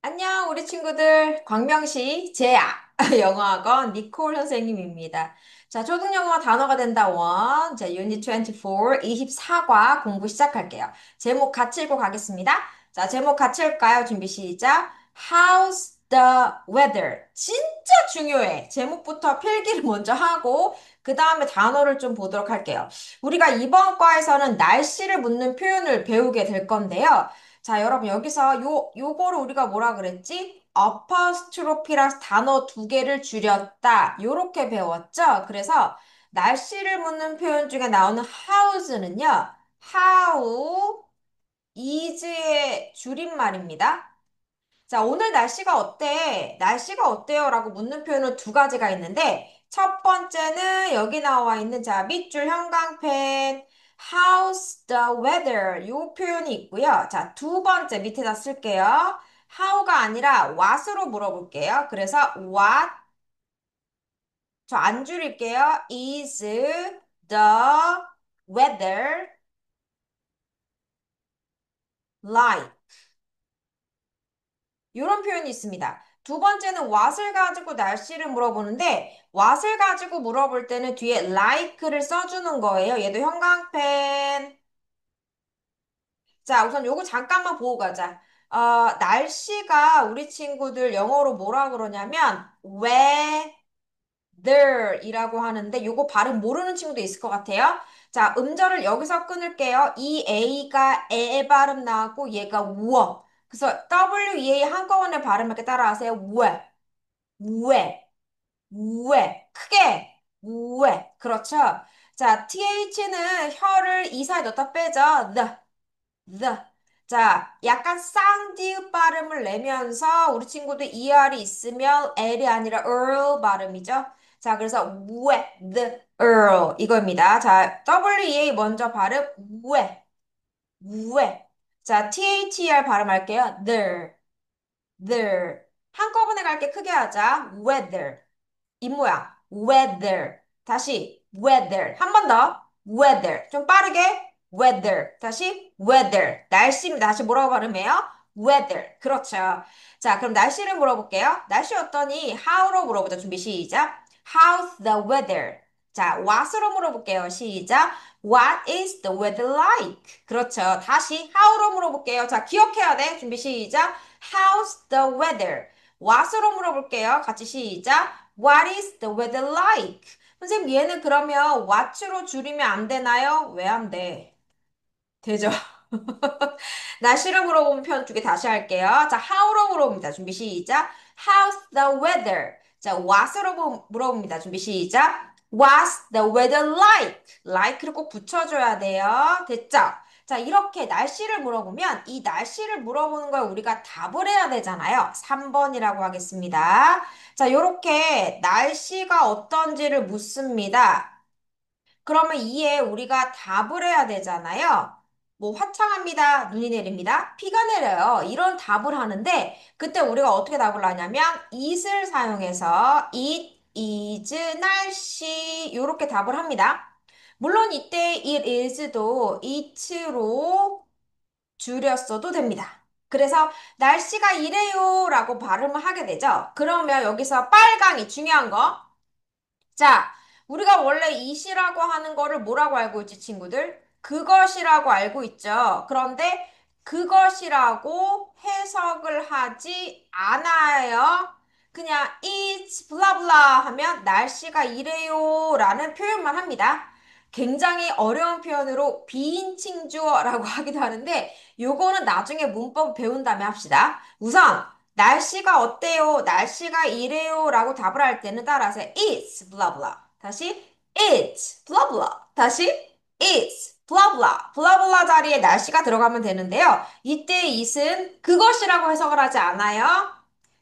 안녕, 우리 친구들. 광명시 제야 영어학원 니콜 선생님입니다. 자, 초등영어 단어가 된다 원. 자, 유닛 24, 24과 공부 시작할게요. 제목 같이 읽고 가겠습니다. 자, 제목 같이 읽을까요? 준비 시작. How's the weather? 진짜 중요해. 제목부터 필기를 먼저 하고 그 다음에 단어를 좀 보도록 할게요. 우리가 이번 과에서는 날씨를 묻는 표현을 배우게 될 건데요. 자, 여러분, 여기서 요거를 우리가 뭐라 그랬지? 어퍼스트로피라 단어 두 개를 줄였다. 요렇게 배웠죠? 그래서 날씨를 묻는 표현 중에 나오는 hows는요, how is의 줄임말입니다. 자, 오늘 날씨가 어때? 날씨가 어때요? 라고 묻는 표현은 두 가지가 있는데, 첫 번째는 여기 나와 있는 자, 밑줄 형광펜, how's the weather? 요 표현이 있고요. 자, 두 번째 밑에다 쓸게요. how가 아니라 what으로 물어볼게요. 그래서 what, 저 안 줄일게요. is the weather like? 이런 표현이 있습니다. 두 번째는 what을 가지고 날씨를 물어보는데 what을 가지고 물어볼 때는 뒤에 like를 써주는 거예요. 얘도 형광펜. 자, 우선 요거 잠깐만 보고 가자. 날씨가 우리 친구들 영어로 뭐라 그러냐면 weather이라고 하는데 요거 발음 모르는 친구도 있을 것 같아요. 자, 음절을 여기서 끊을게요. 이 A가 에 발음 나왔고 얘가 우어. 그래서 WEA 한꺼번에 발음하게 따라하세요. 왜, 크게, 왜. 그렇죠? 자, TH는 혀를 이 사이에 넣다 빼죠. the. 자, 약간 쌍디읍 발음을 내면서 우리 친구들 ER이 있으면 L이 아니라 earl 발음이죠. 자, 그래서 왜, the earl 이거입니다. 자, WEA 먼저 발음, 왜. 자, THER 발음할게요. there. 한꺼번에 갈게 크게 하자. weather. 입모양 weather 다시 weather 한 번 더 weather 좀 빠르게 weather 다시 weather 날씨입니다. 다시 뭐라고 발음해요? weather 그렇죠. 자, 그럼 날씨를 물어볼게요. 날씨 어떠니? how로 물어보자. 준비 시작. How's the weather? 자, what으로 물어볼게요. 시작. What is the weather like? 그렇죠. 다시 how로 물어볼게요. 자, 기억해야 돼. 준비 시작. How's the weather? what으로 물어볼게요. 같이 시작. What is the weather like? 선생님, 얘는 그러면 what으로 줄이면 안 되나요? 왜 안 돼? 되죠? 날씨를 물어보면 표현 두 개 다시 할게요. 자, how로 물어봅니다. 준비 시작. How's the weather? 자, what으로 물어봅니다. 준비 시작. What's the weather like? like를 꼭 붙여줘야 돼요. 됐죠? 자, 이렇게 날씨를 물어보면 이 날씨를 물어보는 걸 우리가 답을 해야 되잖아요. 3번이라고 하겠습니다. 자, 이렇게 날씨가 어떤지를 묻습니다. 그러면 이에 우리가 답을 해야 되잖아요. 뭐 화창합니다. 눈이 내립니다. 비가 내려요. 이런 답을 하는데 그때 우리가 어떻게 답을 하냐면 it을 사용해서 it is 날씨 이렇게 답을 합니다. 물론 이때 it is도 it로 줄였어도 됩니다. 그래서 날씨가 이래요 라고 발음을 하게 되죠. 그러면 여기서 빨강이 중요한 거. 자, 우리가 원래 이시라고 하는 거를 뭐라고 알고 있지, 친구들? 그것이라고 알고 있죠. 그런데 그것이라고 해석을 하지 않아요. 그냥 it's blah blah 하면 날씨가 이래요 라는 표현만 합니다. 굉장히 어려운 표현으로 비인칭 주어라고 하기도 하는데 요거는 나중에 문법 배운 다음에 합시다. 우선 날씨가 어때요? 날씨가 이래요 라고 답을 할 때는 따라서 it's blah blah. 다시 it's blah blah. 다시 it's blah blah. blah blah 자리에 날씨가 들어가면 되는데요. 이때 it은 그것이라고 해석을 하지 않아요.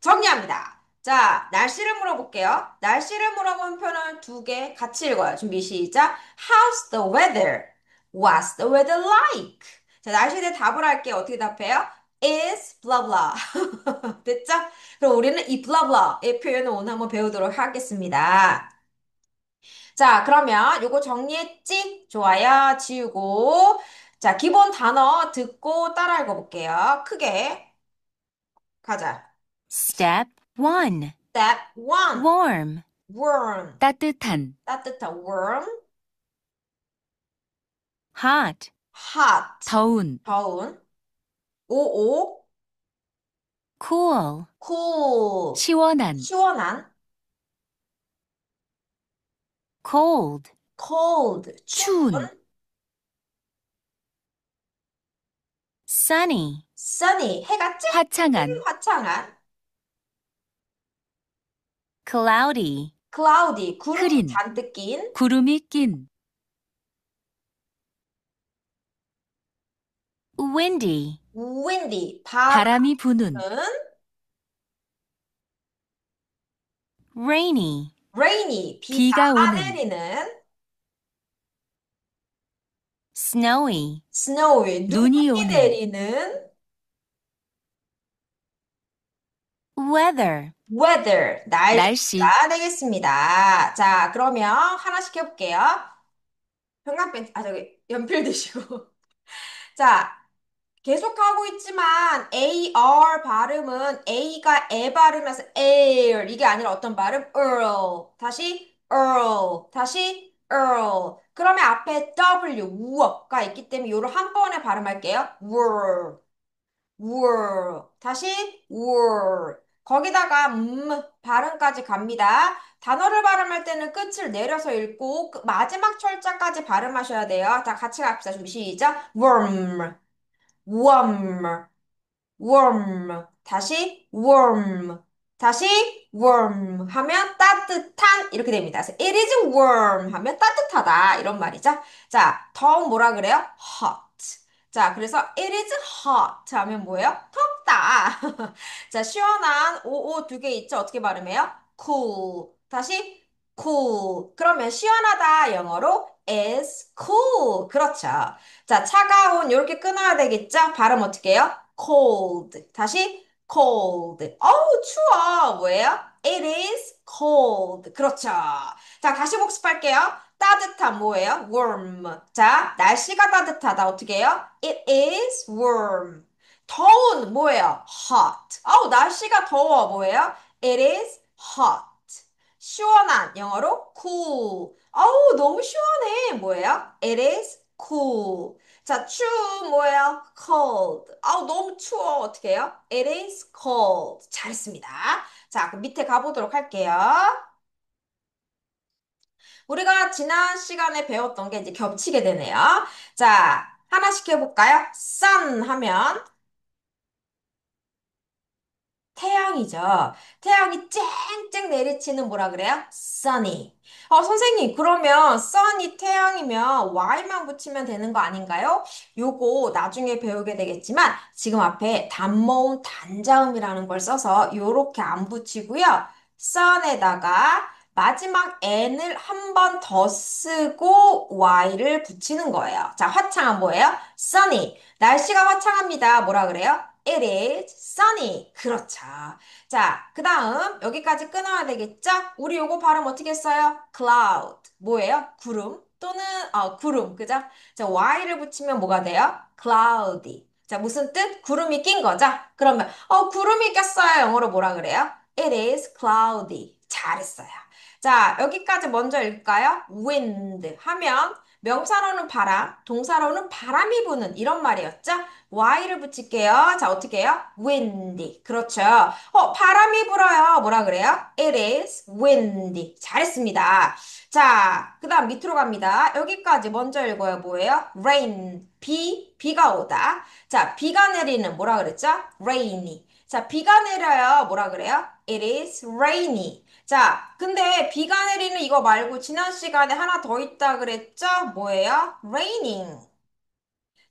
정리합니다. 자, 날씨를 물어볼게요. 날씨를 물어보는 표현을 두 개 같이 읽어요. 준비 시작. How's the weather? What's the weather like? 자, 날씨에 대해 답을 할게요. 어떻게 답해요? Is blah blah. 됐죠? 그럼 우리는 이 blah blah의 표현을 오늘 한번 배우도록 하겠습니다. 자, 그러면 요거 정리했지? 좋아요. 지우고. 자, 기본 단어 듣고 따라 읽어볼게요. 크게. 가자. Step 1. Step 1. Warm. Warm. 따뜻한. 따뜻한 warm. Hot. Hot. 더운. 더운. 오오. Cool. cool. 시원한. 시원한. Cold. cold. 추운. 추운. Sunny. sunny. 해가 쨍쨍 화창한. 화창한. Cloudy. cloudy. 구름이 흐린. 잔뜩 낀. 구름이 낀. Windy. windy. 바람이 부는. 바람은. Rainy. rainy. 비가 비가 오는. 내리는. Snowy. snowy. 눈이 눈이 오는. 내리는. Weather. weather. 날씨. 날씨가 되겠습니다. 자, 그러면 하나씩 해볼게요. 형광펜, 연필 드시고. 자, 계속하고 있지만 AR 발음은 A가 에 발음이라서 air 이게 아니라 어떤 발음? earl 다시 earl 다시 earl 그러면 앞에 W 우어가 있기 때문에 요를 한 번에 발음할게요. were were 다시 were 거기다가 발음까지 갑니다. 단어를 발음할 때는 끝을 내려서 읽고 그 마지막 철자까지 발음하셔야 돼요. 다 같이 갑시다. 준비 시작. worm warm, warm. 다시 warm. 다시 warm 하면 따뜻한 이렇게 됩니다. 그래서 it is warm 하면 따뜻하다 이런 말이죠. 자, 더운 뭐라 그래요? hot. 자, 그래서 it is hot 하면 뭐예요? 덥다. 자, 시원한 오오 두 개 있죠? 어떻게 발음해요? cool. 다시 cool. 그러면 시원하다 영어로 is cool. 그렇죠. 자, 차가운 이렇게 끊어야 되겠죠? 발음 어떻게 해요? cold. 다시 cold. 어우, 추워. 뭐예요? It is cold. 그렇죠. 자, 다시 복습할게요. 따뜻한 뭐예요? warm. 자, 날씨가 따뜻하다. 어떻게 해요? It is warm. 더운 뭐예요? hot. 어우, 날씨가 더워. 뭐예요? It is hot. 시원한 영어로 cool. 어우, 너무 시원해. 뭐예요? It is cool. 자, 추운 뭐예요? cold. 아우, 너무 추워. 어떻게 해요? It is cold. 잘했습니다. 자, 그럼 밑에 가보도록 할게요. 우리가 지난 시간에 배웠던 게 이제 겹치게 되네요. 자, 하나씩 해볼까요? sun 하면 태양이죠. 태양이 쨍쨍 내리치는 뭐라 그래요? sunny. 선생님, 그러면 sun이 태양이면 y만 붙이면 되는 거 아닌가요? 요거 나중에 배우게 되겠지만 지금 앞에 단모음 단자음이라는 걸 써서 요렇게 안 붙이고요. sun에다가 마지막 n을 한 번 더 쓰고 y를 붙이는 거예요. 자, 화창한 뭐예요? sunny. 날씨가 화창합니다. 뭐라 그래요? It is sunny. 그렇죠. 자, 그 다음 여기까지 끊어야 되겠죠? 우리 요거 발음 어떻게 써요? cloud. 뭐예요? 구름 또는 구름. 그죠? 자, y를 붙이면 뭐가 돼요? cloudy. 자, 무슨 뜻? 구름이 낀 거죠? 그러면 구름이 꼈어요. 영어로 뭐라 그래요? It is cloudy. 잘했어요. 자, 여기까지 먼저 읽을까요? wind 하면 명사로는 바람, 동사로는 바람이 부는 이런 말이었죠? y를 붙일게요. 자, 어떻게 해요? windy. 그렇죠. 바람이 불어요. 뭐라 그래요? It is windy. 잘했습니다. 자, 그 다음 밑으로 갑니다. 여기까지 먼저 읽어요. 뭐예요? rain. 비가 오다. 자, 비가 내리는 뭐라 그랬죠? rainy. 자, 비가 내려요. 뭐라 그래요? It is rainy. 자, 근데 비가 내리는 이거 말고 지난 시간에 하나 더 있다 그랬죠? 뭐예요? raining.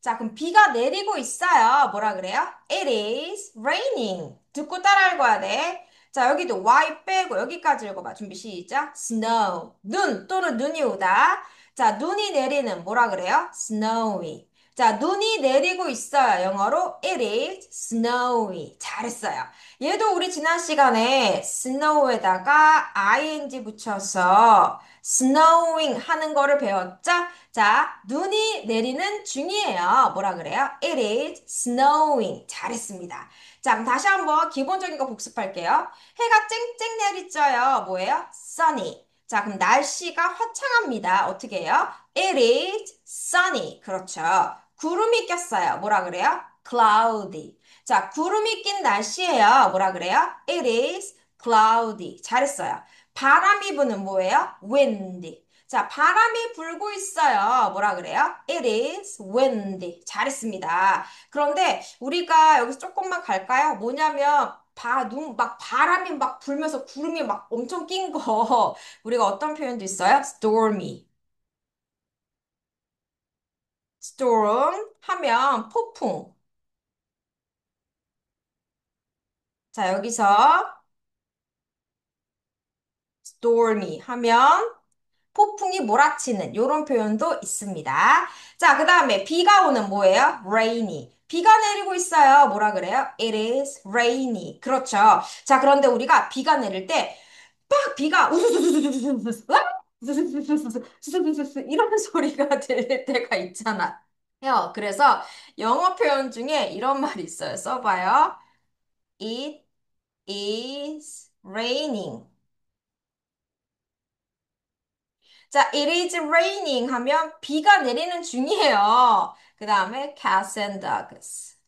자, 그럼 비가 내리고 있어요. 뭐라 그래요? It is raining. 듣고 따라 읽어야 돼. 자, 여기도 Y 빼고 여기까지 읽어봐. 준비 시작. snow. 눈 또는 눈이 오다. 자, 눈이 내리는 뭐라 그래요? snowy. 자, 눈이 내리고 있어요. 영어로 it is snowy. 잘했어요. 얘도 우리 지난 시간에 snow에다가 ing 붙여서 snowing 하는 거를 배웠죠? 자, 눈이 내리는 중이에요. 뭐라 그래요? It is snowing. 잘했습니다. 자, 그럼 다시 한번 기본적인 거 복습할게요. 해가 쨍쨍 내리쬐요. 뭐예요? sunny. 자, 그럼 날씨가 화창합니다. 어떻게 해요? It is sunny. 그렇죠. 구름이 꼈어요. 뭐라 그래요? cloudy. 자, 구름이 낀 날씨예요. 뭐라 그래요? It is cloudy. 잘했어요. 바람이 부는 뭐예요? windy. 자, 바람이 불고 있어요. 뭐라 그래요? It is windy. 잘했습니다. 그런데 우리가 여기서 조금만 갈까요? 뭐냐면 막 바람이 막 불면서 구름이 막 엄청 낀 거. 우리가 어떤 표현도 있어요? stormy. storm 하면 폭풍. 자, 여기서 stormy 하면 폭풍이 몰아치는 이런 표현도 있습니다. 자, 그 다음에 비가 오는 뭐예요? rainy. 비가 내리고 있어요. 뭐라 그래요? It is rainy. 그렇죠. 자, 그런데 우리가 비가 내릴 때 막 비가 우수수수수수수수 우수수수수수수수수수수 이런 소리가 들릴 때가 있잖아. 그래서 영어 표현 중에 이런 말이 있어요. 써봐요. It is raining. 자, it is raining 하면 비가 내리는 중이에요. 그 다음에 cats and dogs.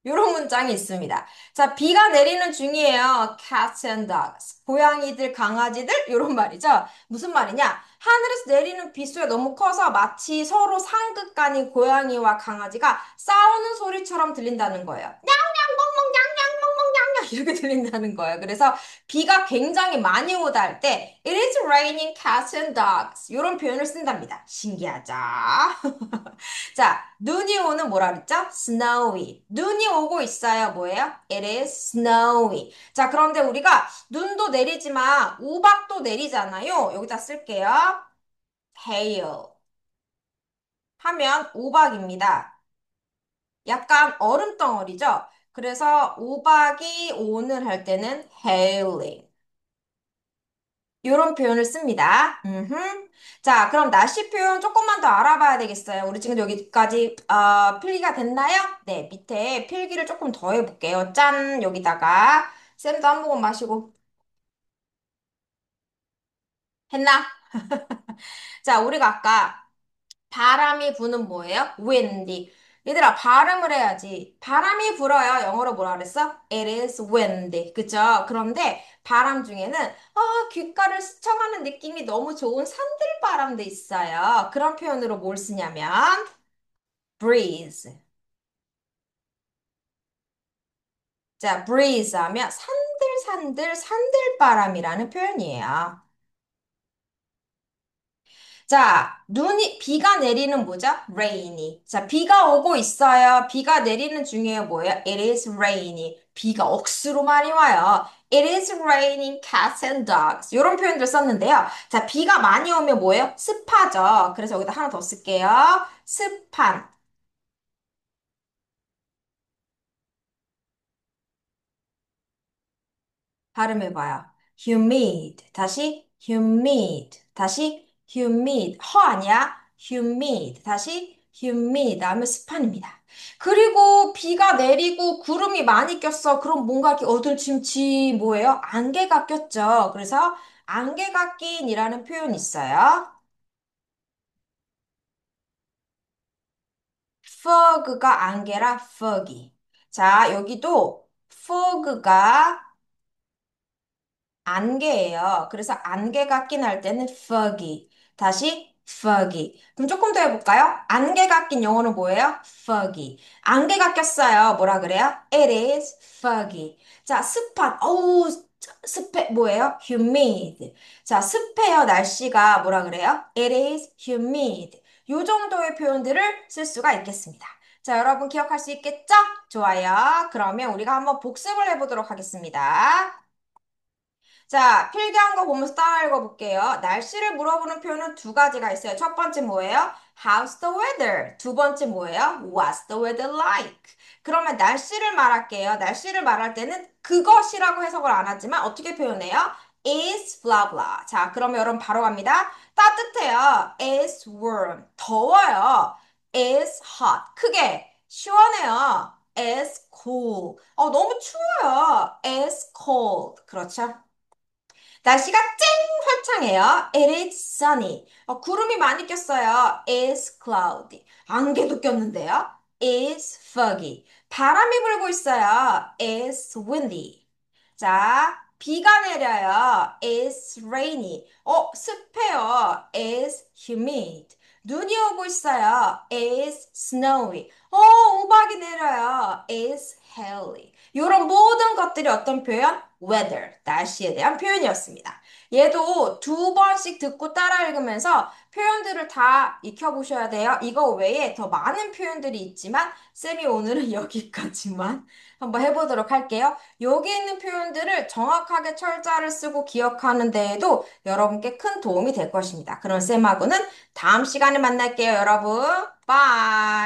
이런 문장이 있습니다. 자, 비가 내리는 중이에요. cats and dogs. 고양이들, 강아지들 이런 말이죠. 무슨 말이냐? 하늘에서 내리는 빗소리가 너무 커서 마치 서로 상극간인 고양이와 강아지가 싸우는 소리처럼 들린다는 거예요. 이렇게 들린다는 거예요. 그래서 비가 굉장히 많이 오다 할 때 It is raining cats and dogs 이런 표현을 쓴답니다. 신기하죠? 자, 눈이 오는 뭐라 그랬죠? Snowy. 눈이 오고 있어요. 뭐예요? It is snowy. 자, 그런데 우리가 눈도 내리지만 우박도 내리잖아요. 여기다 쓸게요. Hail 하면 우박입니다. 약간 얼음덩어리죠? 그래서 우박이 오늘 할 때는 hailing. 이런 표현을 씁니다. 자, 그럼 날씨 표현 조금만 더 알아봐야 되겠어요. 우리 지금 여기까지 필기가 됐나요? 네, 밑에 필기를 조금 더 해볼게요. 짠, 여기다가 쌤도 한 모금 마시고 했나? 자, 우리가 아까 바람이 부는 뭐예요? windy. 얘들아, 발음을 해야지. 바람이 불어요. 영어로 뭐라 그랬어? It is windy. 그죠? 그런데 바람 중에는 귓가를 스쳐가는 느낌이 너무 좋은 산들바람도 있어요. 그런 표현으로 뭘 쓰냐면 breeze. 자, breeze 하면 산들산들 산들바람이라는 표현이에요. 자, 비가 내리는 뭐죠? rainy. 자, 비가 오고 있어요. 비가 내리는 중에 뭐예요? It is rainy. 비가 억수로 많이 와요. It is raining cats and dogs. 이런 표현들 썼는데요. 자, 비가 많이 오면 뭐예요? 습하죠. 그래서 여기다 하나 더 쓸게요. 습한. 발음해봐요. humid. 다시 humid. 다시 humid. 허 아니야? humid. 다시 humid. 다음에 습한입니다. 그리고 비가 내리고 구름이 많이 꼈어. 그럼 뭔가 이렇게 어두침침 뭐예요? 안개가 꼈죠. 그래서 안개가 낀이라는 표현이 있어요. fog가 안개라 foggy. 자, 여기도 fog가 안개예요. 그래서 안개가 낀 할 때는 foggy. 다시 foggy. 그럼 조금 더 해볼까요? 안개가 낀 영어는 뭐예요? foggy. 안개가 꼈어요. 뭐라 그래요? It is foggy. 자, 습한. 어우, 습해. 뭐예요? humid. 자, 습해요. 날씨가 뭐라 그래요? It is humid. 요 정도의 표현들을 쓸 수가 있겠습니다. 자, 여러분 기억할 수 있겠죠? 좋아요. 그러면 우리가 한번 복습을 해보도록 하겠습니다. 자, 필기한 거 보면서 따라 읽어볼게요. 날씨를 물어보는 표현은 두 가지가 있어요. 첫 번째 뭐예요? How's the weather? 두 번째 뭐예요? What's the weather like? 그러면 날씨를 말할게요. 날씨를 말할 때는 그것이라고 해석을 안 하지만 어떻게 표현해요? Is blah blah. 자, 그러면 여러분 바로 갑니다. 따뜻해요. Is warm. 더워요. Is hot. 크게. 시원해요. Is cool. 너무 추워요. Is cold. 그렇죠? 날씨가 쨍 화창해요. It is sunny. 구름이 많이 꼈어요. It's cloudy. 안개도 꼈는데요. It's foggy. 바람이 불고 있어요. It's windy. 자, 비가 내려요. It's rainy. 습해요. It's humid. 눈이 오고 있어요. It's snowy. 우박이 내려요. It's haily. 이런 모든 것들이 어떤 표현? weather, 날씨에 대한 표현이었습니다. 얘도 두 번씩 듣고 따라 읽으면서 표현들을 다 익혀보셔야 돼요. 이거 외에 더 많은 표현들이 있지만 쌤이 오늘은 여기까지만 한번 해보도록 할게요. 여기 있는 표현들을 정확하게 철자를 쓰고 기억하는 데에도 여러분께 큰 도움이 될 것입니다. 그럼 쌤하고는 다음 시간에 만날게요, 여러분. 바이.